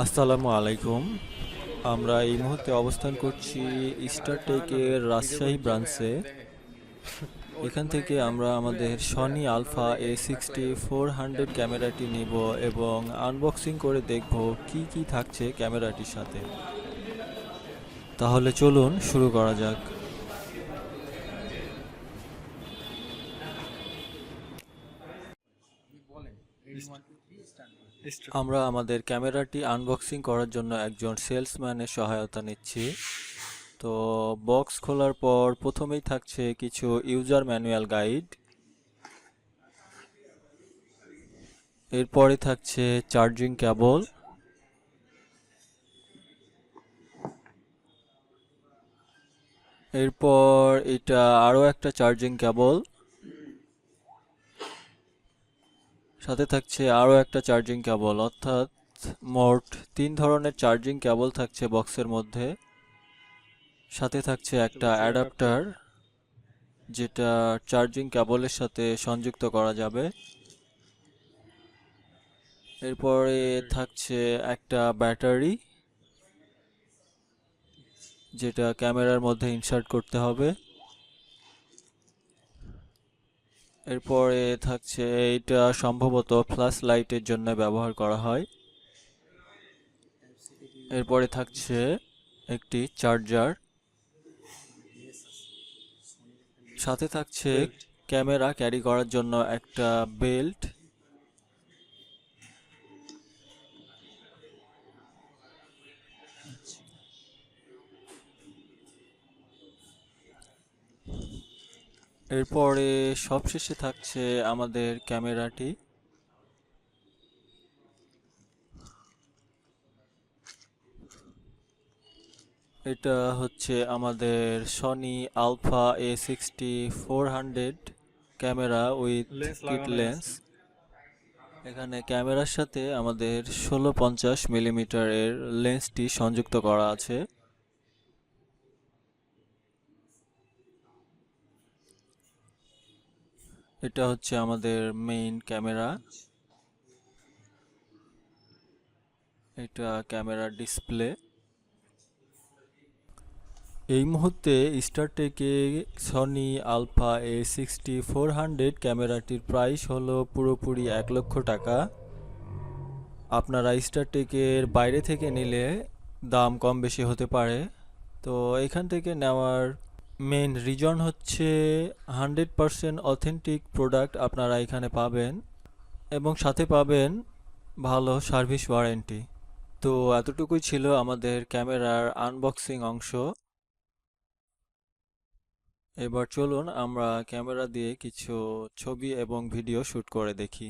আসসালামু আলাইকুম। আমরা এই মুহূর্তে অবস্থান করছি স্টারটেকের রাজশাহী ব্রাঞ্চে। এখান থেকে আমরা আমাদের সনি আলফা A6400 ক্যামেরাটি নিব এবং আনবক্সিং করে দেখব কি কি থাকছে ক্যামেরাটির সাথে। তাহলে চলুন শুরু করা যাক। আমরা আমাদের ক্যামেরাটি আনবক্সিং করার জন্য একজন সেলসম্যানের সহায়তা নিচ্ছি। তো বক্স খোলার পর প্রথমেই থাকছে কিছু ইউজার ম্যানুয়াল গাইড, এরপরে থাকছে চার্জিং কেবল, এরপর এটা আরও একটা চার্জিং কেবল, সাথে থাকছে আরও একটা চার্জিং কেবল, অর্থাৎ মোট 3 ধরনের চার্জিং কেবল থাকছে বক্সের মধ্যে। সাথে থাকছে একটা অ্যাডাপ্টার যেটা চার্জিং কেবলের সাথে সংযুক্ত করা যাবে। এরপরে থাকছে একটা ব্যাটারি যেটা ক্যামেরার মধ্যে ইনসার্ট করতে হবে। এরপরে থাকছে এটা সম্ভবত ফ্ল্যাশ লাইটের জন্য ব্যবহার করা হয়। এরপরে থাকছে একটি চার্জার, সাথে থাকছে ক্যামেরা ক্যারি করার জন্য একটা বেল্ট। এরপরে সবশেষে থাকছে আমাদের ক্যামেরাটি। এটা হচ্ছে আমাদের Sony alpha A6400 camera with kit lens. এখানে ক্যামেরার সাথে আমাদের 1650 মিলিমিটারের লেন্সটি সংযুক্ত করা আছে। এটা হচ্ছে আমাদের মেইন ক্যামেরা, এটা ক্যামেরার ডিসপ্লে। এই মুহূর্তে স্টারটেকে সনি আলফা A6400 ক্যামেরাটির প্রাইস হলো পুরোপুরি 1 লক্ষ টাকা। আপনারা স্টারটেকের বাইরে থেকে নিলে দাম কম বেশি হতে পারে। তো এখান থেকে নেওয়ার মেইন রিজন হচ্ছে 100% অথেন্টিক প্রোডাক্ট আপনারা এখানে পাবেন এবং সাথে পাবেন ভালো সার্ভিস ওয়ারেন্টি। তো এতটুকুই ছিল আমাদের ক্যামেরার আনবক্সিং অংশ। এবার চলুন আমরা ক্যামেরা দিয়ে কিছু ছবি এবং ভিডিও শুট করে দেখি।